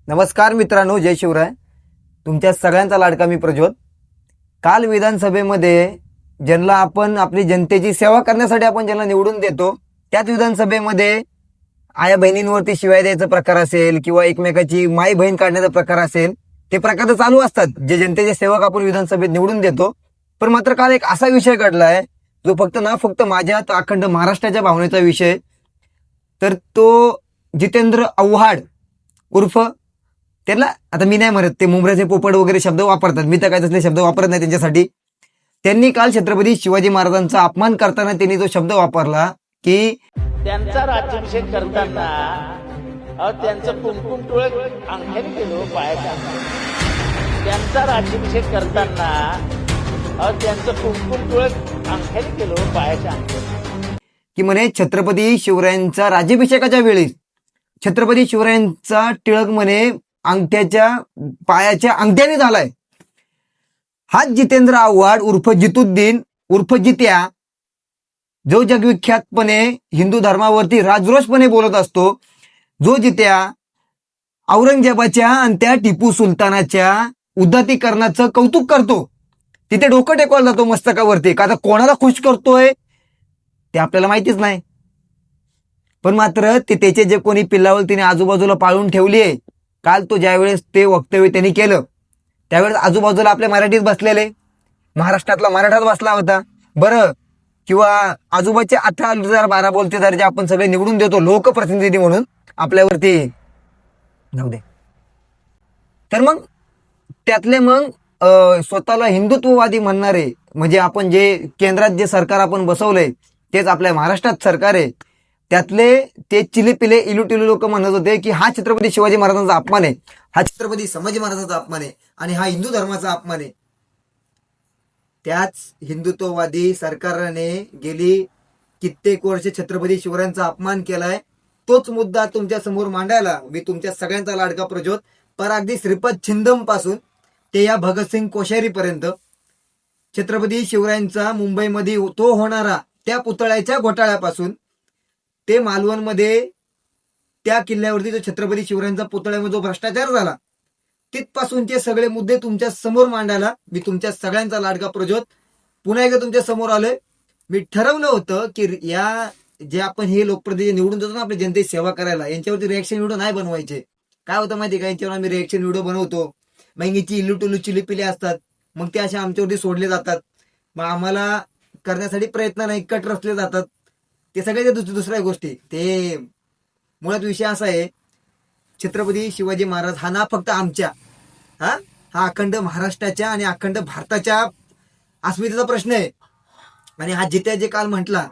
नमस्कार मित्रांनो, जय शिवराय. तुमच्या सगळ्यांचा लाडका मी प्रज्वल. काल विधानसभेमध्ये ज्यांना आपण आपली जनतेची सेवा करण्यासाठी आपण ज्यांना निवडून देतो, त्याच विधानसभेमध्ये आया बहिणींवरती शिवाय द्यायचा प्रकार असेल किंवा एकमेकाची माई बहीण काढण्याचा प्रकार असेल, ते प्रकार तर चालू असतात जे जनतेचे सेवक आपण विधानसभेत निवडून देतो. पण मात्र काल एक असा विषय घडलाय जो फक्त माझ्या तर अखंड महाराष्ट्राच्या भावनेचा विषय. तर तो जितेंद्र आव्हाड उर्फ, त्यांना आता मी नाही म्हणत, ते मुंबऱ्याचे पोपट वगैरे शब्द वापरतात, मी तर काय तसले शब्द वापरत नाही त्यांच्यासाठी. त्यांनी काल छत्रपती शिवाजी महाराजांचा अपमान करताना त्यांनी जो शब्द वापरला की त्यांचा राज्याभिषेक करताना त्यांचं कुंकुम टोळक अंगठ्याने केलं पायाच्या. त्यांचा राज्याभिषेक करताना त्यांचं कुंकुम टोळक अंगठ्याने केलं पायाच्या अंगठ्याने. की म्हणे छत्रपती शिवरायांचा राज्याभिषेकाच्या वेळी छत्रपती शिवरायांचा टिळक म्हणे अंगठ्याच्या पायाच्या अंगठ्याने झालाय. हाच जितेंद्र आव्हाड उर्फ जितुद्दीन उर्फ जित्या, जो जगविख्यातपणे हिंदू धर्मावरती राजरोषपणे बोलत असतो, जो जित्या औरंगजेबाच्या आणि त्या टिपू सुलतानाच्या उदात्तीकरणाचं कौतुक करतो, तिथे डोकं टेकवलं जातो मस्तकावरती. का आता कोणाला खुश करतोय ते आपल्याला माहितीच नाही. पण मात्र ते त्याचे जे कोणी पिल्लावल तिने आजूबाजूला पाळून ठेवली आहे, काल तो ज्यावेळेस ते वक्तव्य त्यांनी केलं त्यावेळेस आजूबाजूला आपल्या मराठीत बसलेले, महाराष्ट्रातला मराठाच बसला होता बरं, किंवा आजूबाजूचे 18,012 बोलते जे आपण सगळे निवडून देतो लोकप्रतिनिधी म्हणून आपल्यावरती जाऊ दे. तर मग त्यातले मग स्वतःला हिंदुत्ववादी म्हणणारे, म्हणजे आपण जे केंद्रात जे सरकार आपण बसवलंय तेच आपल्या महाराष्ट्रात सरकार आहे, त्यातले ते चिलीपिले इलुटिलू लोक म्हणत होते की हा छत्रपती शिवाजी महाराजांचा अपमान आहे, हा छत्रपती संभाजी महाराजांचा अपमान आहे आणि हा हिंदू धर्माचा अपमान आहे. त्याच हिंदुत्ववादी सरकारने गेली कित्येक वर्ष छत्रपती शिवरायांचा अपमान केलाय. तोच मुद्दा तुमच्या समोर मांडायला मी तुमच्या सगळ्यांचा लाडका प्रज्योत, पर अगदी श्रीपद छिंदम पासून ते या भगतसिंग कोश्यारी पर्यंत छत्रपती शिवरायांचा मुंबईमध्ये तो होणारा त्या पुतळ्याच्या घोटाळ्यापासून ते मालवणमध्ये त्या किल्ल्यावरती जो छत्रपती शिवरायांचा पुतळ्यामध्ये जो भ्रष्टाचार झाला, तिथपासूनचे सगळे मुद्दे तुमच्या समोर मांडायला मी तुमच्या सगळ्यांचा लाडका प्रज्योत पुन्हा एकदा तुमच्या समोर आलोय. मी ठरवलं होतं की या जे आपण हे लोकप्रतिनिधी निवडून देतो ना आपल्या जनतेची सेवा करायला, यांच्यावरती रिएक्शन व्हिडिओ नाही बनवायचे. काय होतं माहिती का, यांच्यावर आम्ही रिएक्शन व्हिडिओ बनवतो, मग हिची इल्लू टुलू चिलीपिले असतात, मग ते अशा आमच्यावरती सोडले जातात, मग आम्हाला करण्यासाठी प्रयत्न नाही, कट रचले जातात. ते सगळे दुसऱ्या गोष्टी. ते मुळात विषय असा आहे, छत्रपती शिवाजी महाराज हा ना फक्त आमच्या हा अखंड महाराष्ट्राच्या आणि अखंड भारताच्या अस्मितेचा प्रश्न आहे. आणि हा जित्या जे काल म्हटला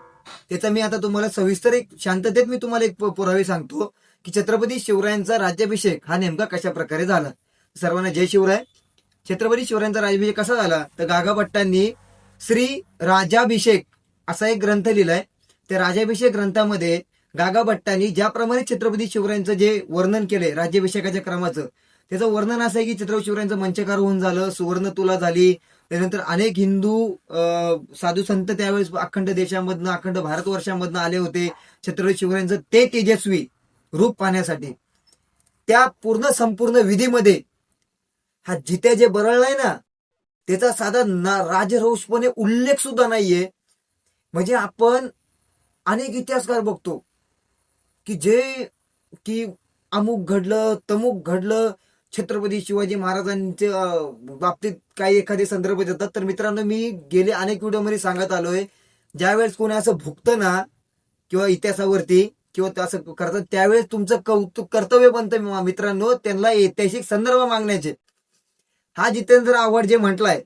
त्याचा मी आता तुम्हाला सविस्तर एक शांततेत मी तुम्हाला एक पुरावे सांगतो की छत्रपती शिवरायांचा राज्याभिषेक हा नेमका कशा प्रकारे झाला. सर्वांना जय शिवराय. छत्रपती शिवरायांचा राज्याभिषेक कसा झाला तर गागा भट्टांनी श्री राजाभिषेक असा एक ग्रंथ लिहिलाय. त्या राजाभिषेक ग्रंथामध्ये गागा भट्टांनी ज्याप्रमाणे छत्रपती शिवरायांचं जे वर्णन केलंय राज्याभिषेकाच्या क्रमाचं, त्याचं वर्णन असं आहे की छत्रपती शिवरायांचं मंचकार होऊन झालं, सुवर्ण तुला झाली, त्यानंतर अनेक हिंदू साधू संत त्यावेळेस अखंड देशामधनं अखंड भारतवर्षामधनं आले होते छत्रपती शिवरायांचं ते तेजस्वी रूप पाहण्यासाठी. त्या पूर्ण संपूर्ण विधीमध्ये हा जित्या जे बरळलाय ना, त्याचा साधा राजरोषपणे उल्लेख सुद्धा नाहीये. म्हणजे आपण अनेक इतिहासकार बघतो की जे की अमुक घडलं तमुक घडलं, छत्रपती शिवाजी महाराजांच्या बाबतीत काही एखादे संदर्भ देतात. तर मित्रांनो, मी गेले अनेक व्हिडिओमध्ये सांगत आलोय, ज्यावेळेस कोणी असं भुकतं ना किंवा इतिहासावरती किंवा असं करतात, त्यावेळेस तुमचं कौतुक कर्तव्य बनतं मित्रांनो त्यांना ऐतिहासिक संदर्भ मागण्याचे. हा जितेंद्र आव्हाड जे म्हटलाय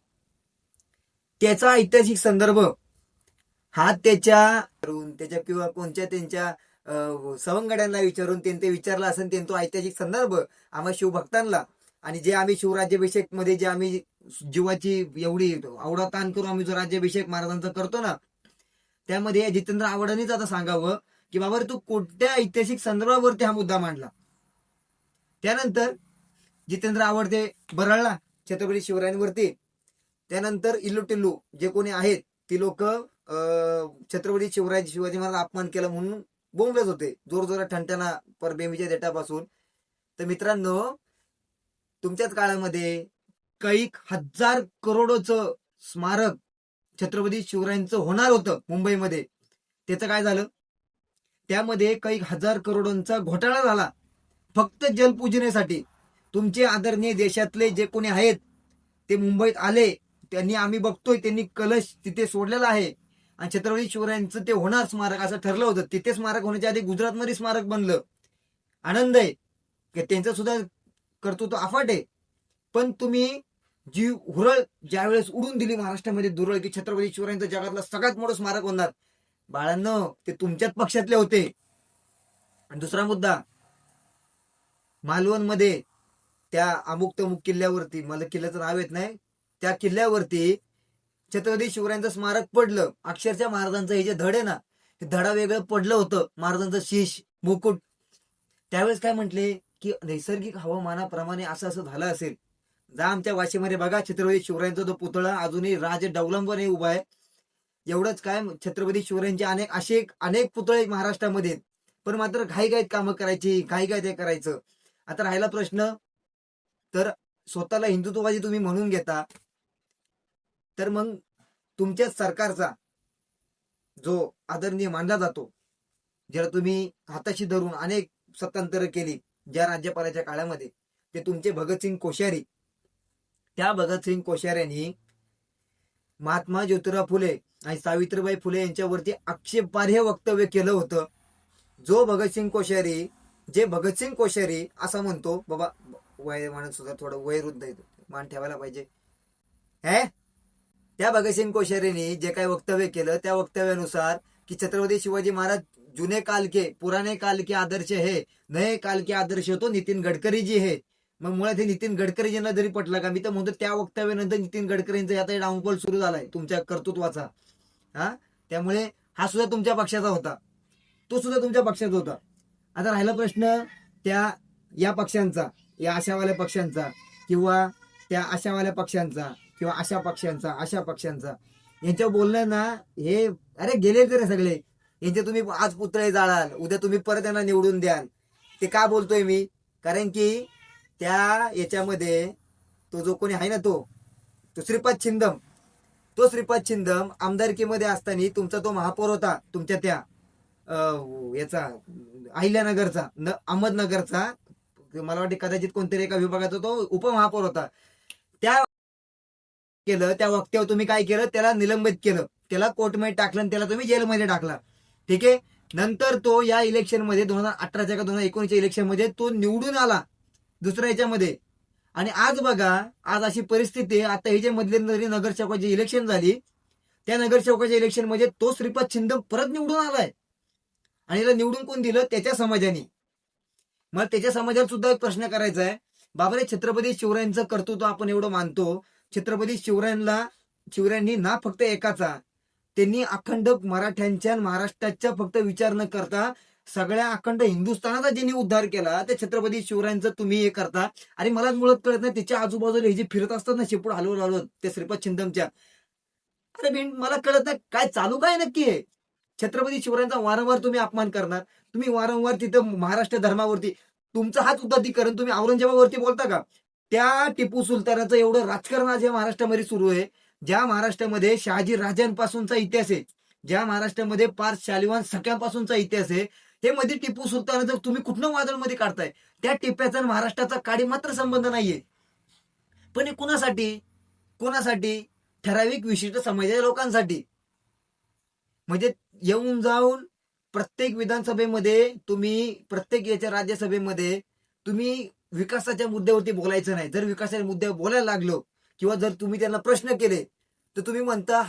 त्याचा ऐतिहासिक संदर्भ हा त्याच्या किंवा कोणत्या त्यांच्या सवंगड्यांना विचारून त्यांनी विचारला असेल, त्यांचा ऐतिहासिक संदर्भ आम्हा शिवभक्तांना, आणि जे आम्ही शिवराज्याभिषेक मध्ये जे आम्ही जीवाची एवढी आवडा ताण करून आम्ही जो राज्याभिषेक महाराजांचा करतो ना, त्यामध्ये जितेंद्र आव्हाडांनीच आता सांगावं की बाबा तू कोणत्या ऐतिहासिक संदर्भावरती हा मुद्दा मांडला. त्यानंतर जितेंद्र आव्हाड ते बरळला छत्रपती शिवरायांवरती. त्यानंतर इल्लू टिल्लू जे कोणी आहेत ती लोक छत्रपती शिवाजी महाराज अपमान केला म्हणून बोंबलत होते जोरजोरात ठणठणा परभेमीच्या देटापासून. तर मित्रांनो, तुमच्याच काळामध्ये कैक 1000 करोडोचं स्मारक छत्रपती शिवरायांचं होणार होतं मुंबईमध्ये. त्याचं काय झालं? त्यामध्ये कैक 1000 करोडोंचा घोटाळा झाला फक्त जलपूजनेसाठी. तुमचे आदरणीय देशातले जे कोणी आहेत ते मुंबईत आले, त्यांनी आम्ही बघतोय त्यांनी कलश तिथे सोडलेला आहे आणि छत्रपती शिवरायांचं ते होणार स्मारक असं ठरलं होतं. तिथे स्मारक होण्याच्या आधी गुजरातमध्ये स्मारक बनलं. आनंद आहे की त्यांचं सुद्धा कर्तृत्व अफाट आहे. पण तुम्ही जी हुरळ ज्यावेळेस उडून दिली महाराष्ट्रामध्ये दुरळ की छत्रपती शिवरायांचं जगातलं सगळ्यात मोठं स्मारक होणार, बाळांनो ते तुमच्याच पक्षातले होते. आणि दुसरा मुद्दा, मालवणमध्ये त्या अमुक तमुक किल्ल्यावरती, मला किल्ल्याचं नाव येत नाही, त्या किल्ल्यावरती छत्रपती शिवरायांचं स्मारक पडलं. अक्षरशः महाराजांचं हे जे धड आहे ना, ते धडा वेगळं पडलं होतं. महाराजांचं शीश मुकुट. त्यावेळेस काय म्हटले की नैसर्गिक हवामानाप्रमाणे असं असं झालं असेल. जा आमच्या वाशीमध्ये बघा, छत्रपती शिवरायांचा तो पुतळा अजूनही राज डौलंबने उभा आहे. एवढंच काय, छत्रपती शिवरायांचे अनेक पुतळे महाराष्ट्रामध्ये आहेत. पण मात्र घाईघाईत कामं करायची, घाईघाईत हे करायचं. आता राहिला प्रश्न, तर स्वतःला हिंदुत्ववादी तुम्ही म्हणून घेता, तर मग तुमच्या सरकारचा जो आदरणीय मानला जातो, ज्याला तुम्ही हाताशी धरून अनेक सत्तांतर केली ज्या राज्यपालाच्या काळामध्ये, ते तुमचे भगतसिंग कोश्यारी. त्या भगतसिंग कोश्याऱ्यांनी महात्मा ज्योतिराव फुले आणि सावित्रीबाई फुले यांच्यावरती आक्षेपार्ह वक्तव्य केलं होतं. जो भगतसिंग कोश्यारी असा म्हणतो, बाबा वय म्हणत सुद्धा थोडं वयरुद्ध आहे, मान ठेवायला पाहिजे. त्या भगतसिंग कोश्यारीने जे काही वक्तव्य केलं त्या वक्तव्यानुसार की छत्रपती शिवाजी महाराज पुराने काल के आदर्श है, नए काल के आदर्श तो नितीन गडकरी जी है. मग मुळात हे नितीन गडकरीजींना जरी पटलं का, मी तर म्हणतो त्या वक्तव्यानंतर नितीन गडकरींचा आता डाऊनफॉल सुरू झालाय तुमच्या कर्तृत्वाचा. त्यामुळे हा सुद्धा तुमच्या पक्षाचा होता, तो सुद्धा तुमच्या पक्षाचा होता. आता राहिला प्रश्न या पक्षांचा, या आशावाल्या पक्षांचा, किंवा त्या आशावाल्या पक्षांचा, किंवा अशा पक्षांचा यांच्या बोलणं ना, हे अरे गेले तरी सगळे यांचे तुम्ही आज पुतळे जाळाल, उद्या तुम्ही परत त्यांना निवडून द्याल. ते का बोलतोय मी? कारण की त्या याच्यामध्ये तो जो कोणी आहे ना, तो श्रीपाद छिंदम आमदारकीमध्ये असताना तुमचा तो महापौर होता, तुमच्या त्या याचा अहिल्यानगरचा, अहमदनगरचा, मला वाटते कदाचित कोणतरी एका विभागाचा तो उपमहापौर होता. त्या वक्तव्यावर तुम्ही काय केलं? त्याला निलंबित केलं, त्याला कोर्टमध्ये टाकलं आणि त्याला तुम्ही जेलमध्ये टाकला. ठीक आहे. नंतर तो या इलेक्शनमध्ये 2018च्या का 2019च्या इलेक्शनमध्ये तो निवडून आला दुसऱ्या याच्यामध्ये. आणि आज बघा, आज अशी परिस्थिती आहे, आता हे जे मध्यंतरी नगरसेवकाची इलेक्शन झाली, त्या नगरसेवकाच्या इलेक्शनमध्ये तो श्रीपाद छिंदम परत निवडून आलाय. आणि याला निवडून कोण दिलं? त्याच्या समाजाने. मग त्याच्या समाजाला सुद्धा एक प्रश्न करायचा आहे, बाबा छत्रपती शिवरायांचं कर्तृत्व आपण एवढं मानतो, छत्रपती शिवरायांनी ना फक्त एकाचा, त्यांनी अखंड मराठ्यांच्या महाराष्ट्राचा फक्त विचार न करता सगळ्या अखंड हिंदुस्थानाचा ज्यांनी उद्धार केला, त्या छत्रपती शिवरायांचं तुम्ही हे करता. आणि मला मुळात कळत नाही, त्याच्या आजूबाजूला हे जे फिरत असतात ना शेपूट हलवत त्या श्रीपाद छिंदमच्या, अरे मला कळत नाही काय चालू काय नक्की आहे. छत्रपती शिवरायांचा वारंवार तुम्ही अपमान करणार, तुम्ही वारंवार तिथं महाराष्ट्र धर्मावरती तुमचा हात उद्धतीकरण तुम्ही औरंगजेबावरती बोलता का? त्या टिपू सुलतानाचं एवढं राजकारण आज या महाराष्ट्रामध्ये सुरू आहे, ज्या महाराष्ट्रामध्ये शहाजी राजांपासूनचा इतिहास आहे, ज्या महाराष्ट्रामध्ये पार्थ शालिवान सख्यांपासूनचा इतिहास आहे, हे मध्ये टिपू सुलतानाचं तुम्ही कुठनं वादळमध्ये काढताय? त्या टिप्याचा महाराष्ट्राचा काडी मात्र संबंध नाहीये. पण हे कोणासाठी? ठराविक विशिष्ट समाजाच्या लोकांसाठी. म्हणजे येऊन जाऊन प्रत्येक विधानसभेमध्ये तुम्ही, प्रत्येक याच्या राज्यसभेमध्ये तुम्ही विकासाच्या मुद्द्यावरती बोलायचं नाही. जर विकासाच्या मुद्द्यावर बोलायला लागलो किंवा जर तुम्ही त्यांना प्रश्न केले तर तुम्ही म्हणता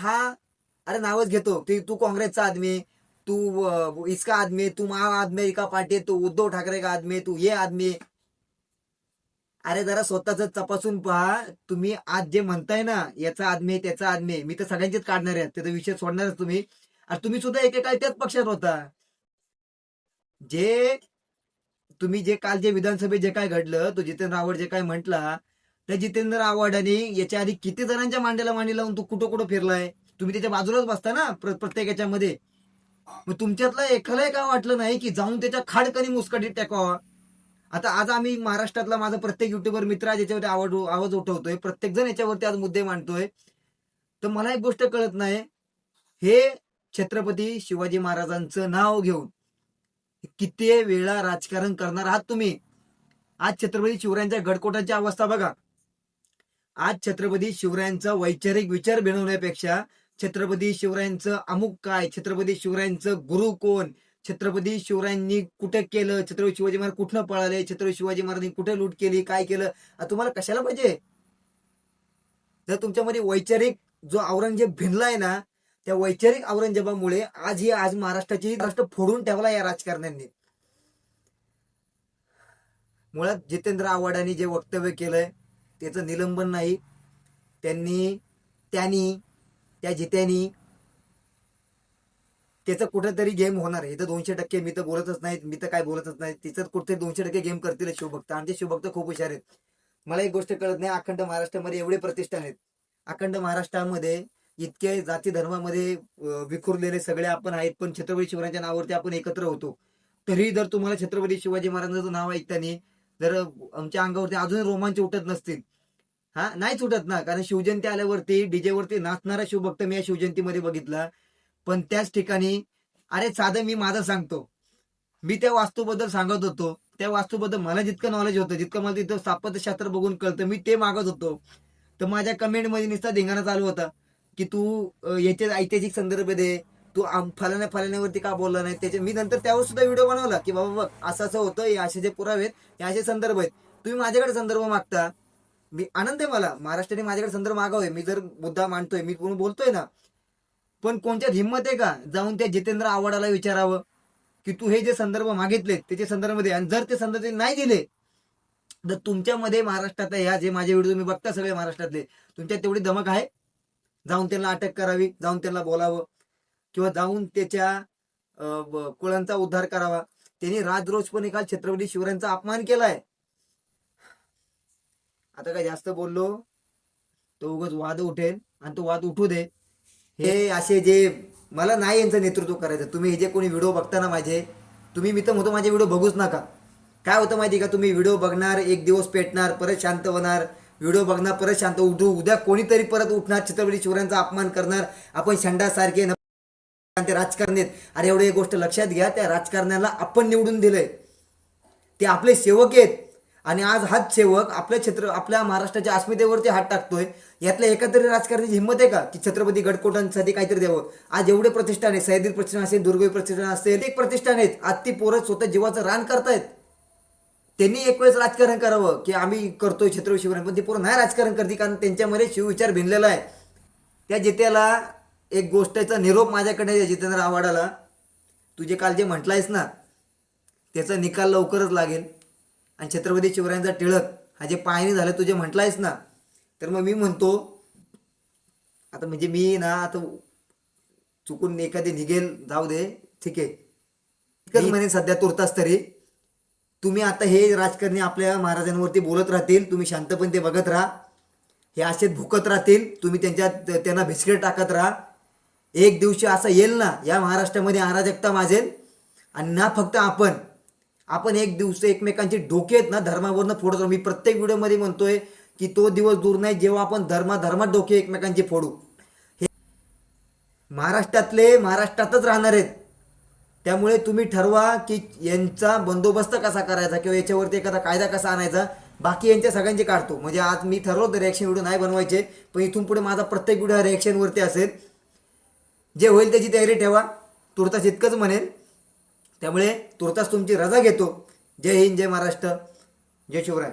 अरे नावच घेतो, तू काँग्रेसचा आदमी, तू इसका आदमी, तू आदमी का पार्टी, तू उद्धव ठाकरे का आदमी, तू ये आदमी. अरे जरा स्वतःच तपासून पहा. तुम्ही आज जे म्हणताय ना, याचा आदमी त्याचा आदमी, मी तर सगळ्यांचेच काढणार आहे, त्याचा विषय सोडणारच तुम्ही. आणि तुम्ही सुद्धा एकेकाळी त्याच पक्षात होता. तुम्ही जे काल जे विधानसभेत जे काय घडलं, तो जितेंद्र आव्हाड जे काय म्हटला, त्या जितेंद्र आव्हाडाने याच्या आधी किती जणांच्या मांड्याला मांडी लावून तू कुठं फिरलाय? तुम्ही त्याच्या बाजूलाच बसता ना प्रत्येक याच्यामध्ये. मग तुमच्यातला एकालाही का वाटलं नाही की जाऊन त्याच्या खाडकणी मुस्कटीत टाकावा? आता आज आम्ही महाराष्ट्रातला माझा प्रत्येक युट्यूबर मित्र आज याच्यावरती आवाज उठवतोय, प्रत्येक जण याच्यावरती आज मुद्दे मांडतोय. तर मला एक गोष्ट कळत नाही, हे छत्रपती शिवाजी महाराजांचं नाव घेऊन किती वेळा राजकारण करणार आहात तुम्ही. आज छत्रपती शिवरायांच्या गडकोटाची अवस्था बघा. आज छत्रपती शिवरायांचा वैचारिक विचार बनवण्यापेक्षा छत्रपती शिवरायांचं अमुक काय, छत्रपती शिवरायांचं गुरु कोण, छत्रपती शिवरायांनी कुठे केलं, छत्रपती शिवाजी महाराज कुठनं पळाले, छत्रपती शिवाजी महाराजांनी कुठे लूट केली, काय केलं, तुम्हाला कशाला पाहिजे. जर तुमच्यामध्ये वैचारिक जो औरंगजेब भिनलाय ना, त्या वैचारिक औरंगजेबामुळे आज महाराष्ट्राची राष्ट्र फोडून ठेवला या राजकारण्यांनी. मुळात जितेंद्र आव्हाडांनी जे वक्तव्य केलंय त्याचं निलंबन नाही. त्या जित्यांनी त्याचं कुठेतरी गेम होणार आहे. इथं 200% मी तर बोलतच नाही, मी तर काय बोलतच नाही. तिचं कुठेतरी 200% गेम करतील शिवभक्त. आमचे शिवभक्त खूप हुशार आहेत. मला एक गोष्ट कळत नाही, अखंड महाराष्ट्रामध्ये एवढे प्रतिष्ठान आहेत, अखंड महाराष्ट्रामध्ये इतके जाती धर्मामध्ये विखुरलेले सगळे आपण आहेत, पण छत्रपती शिवरायांच्या नावावरती आपण एकत्र होतो. तरी जर तुम्हाला छत्रपती शिवाजी महाराजांचं नाव ऐकताना जर आमच्या अंगावरती अजून रोमांच उठत नसतील, नाहीच उठत ना. कारण शिवजयंती आल्यावरती डीजे वरती नाचणारा शिवभक्त मी या शिवजयंतीमध्ये बघितला. पण त्याच ठिकाणी अरे साधं मी माझं सांगतो, मी त्या वास्तूबद्दल सांगत होतो, त्या वास्तूबद्दल मला जितकं नॉलेज होतं, जितकं मला तिथं स्थापत्यशास्त्र बघून कळतं, मी ते मागत होतो. तर माझ्या कमेंटमध्ये नुसता धिंगाणा चालू होता की तू याचे ऐतिहासिक संदर्भ दे, तू फलाण्यावरती का बोलला नाही. त्याचे मी नंतर त्यावर सुद्धा व्हिडिओ बनवला की बाबा बघ असं असं होतं, हे असे जे पुरावे आहेत, हे असे संदर्भ आहेत, तुम्ही माझ्याकडे संदर्भ मागता. मी आनंद आहे मला, महाराष्ट्राने माझ्याकडे संदर्भ मागावे, मी जर मुद्दा मांडतोय, मी कोण बोलतोय ना. पण कोणत्यात हिंमत आहे का जाऊन त्या जितेंद्र आव्हाडाला विचारावं की तू हे जे संदर्भ मागितले त्याचे संदर्भामध्ये, आणि जर ते संदर्भ नाही दिले तर तुमच्यामध्ये महाराष्ट्रात ह्या जे माझे व्हिडिओ तुम्ही बघता सगळे महाराष्ट्रातले, तुमच्यात तेवढी धमक आहे जाऊन त्यांना अटक करावी, जाऊन त्यांना बोलावं, किंवा जाऊन त्याच्या कुळांचा उद्धार करावा. त्यांनी राजरोषपणे काल छत्रपती शिवरायांचा अपमान केलाय. आता काय जास्त बोललो तो उगाच वाद उठेल, आणि तो वाद उठू दे. हे असे जे मला नाही यांचं नेतृत्व करायचं. तुम्ही हे जे कोणी व्हिडिओ बघताना माझे, तुम्ही मी तर म्हणतो माझे व्हिडिओ बघूच नका. काय होतं माहिती का, तुम्ही व्हिडिओ बघणार, एक दिवस पेटणार, परत शांत होणार, व्हिडिओ बघणार, परत शांत, उद्या कोणीतरी परत उठणार, छत्रपती शिवरायांचा अपमान करणार, आपण शंडासारखे ते राजकारणी आहेत. अरे एवढी एक गोष्ट लक्षात घ्या, त्या राजकारण्याला आपण निवडून दिलंय, ते आपले सेवक आहेत. आणि आज हाच सेवक आपल्या महाराष्ट्राच्या अस्मितेवरती हात टाकतोय. यातल्या एका तरी राजकारण्याची हिंमत आहे का की छत्रपती गडकोटांसाठी काहीतरी द्यावं. आज एवढे प्रतिष्ठान आहे, सह्याद्री प्रतिष्ठान असेल, दुर्गवी प्रतिष्ठान असेल, एक प्रतिष्ठान आहेत, आज ती पोरं स्वतः जीवाचं रान करतायत. त्यांनी एक वेळेस राजकारण करावं की आम्ही करतोय छत्रपती शिवराय, पण ती पोरं नाही राजकारण करते, कारण त्यांच्यामध्ये शिवविचार भिनलेला आहे. त्या जित्याला एक गोष्टीचा निरोप माझ्याकडे, जितेंद्र आव्हाडाला, तुझे काल जे म्हटलायस ना त्याचा निकाल लवकरच लागेल. आणि छत्रपती शिवरायांचा टिळक हा जे पायनी झालं तुझे म्हटलायस ना, तर मग मी म्हणतो आता म्हणजे मी ना आता चुकून एखादी निघेल, जाऊ दे, ठीक आहे, इतकंच म्हणे सध्या तुर्तास तरी. तुम्ही आता हे राजकारणी आपल्या महाराजांवरती बोलत राहतील, तुम्ही शांतपणे ते बघत राहा, हे असेच भुकत राहतील, तुम्ही त्यांना बिस्किट टाकत राहा. एक दिवशी असं येईल ना या महाराष्ट्रामध्ये अराजकता माजेल, आणि ना फक्त आपण एक दिवस एकमेकांचे डोके आहेत ना धर्मावरनं फोडत राहू. मी प्रत्येक व्हिडिओमध्ये म्हणतोय की तो दिवस दूर नाही जेव्हा आपण धर्मात डोके एकमेकांचे फोडू. हे महाराष्ट्रातच राहणार आहेत. त्यामुळे तुम्ही ठरवा की यांचा बंदोबस्त कसा करायचा, किंवा याच्यावरती एखादा कायदा कसा आणायचा. बाकी यांच्या सगळ्यांचे काढतो. म्हणजे आज मी ठरवलं रिॲक्शन व्हिडिओ नाही बनवायचे, पण इथून पुढे माझा प्रत्येक व्हिडिओ रिॲक्शनवरती असेल. जे होईल त्याची तयारी ठेवा, तुर्तास इतकंच म्हणेल. त्यामुळे तुर्तास तुमची रजा घेतो. जय हिंद, जय महाराष्ट्र, जय शिवराय.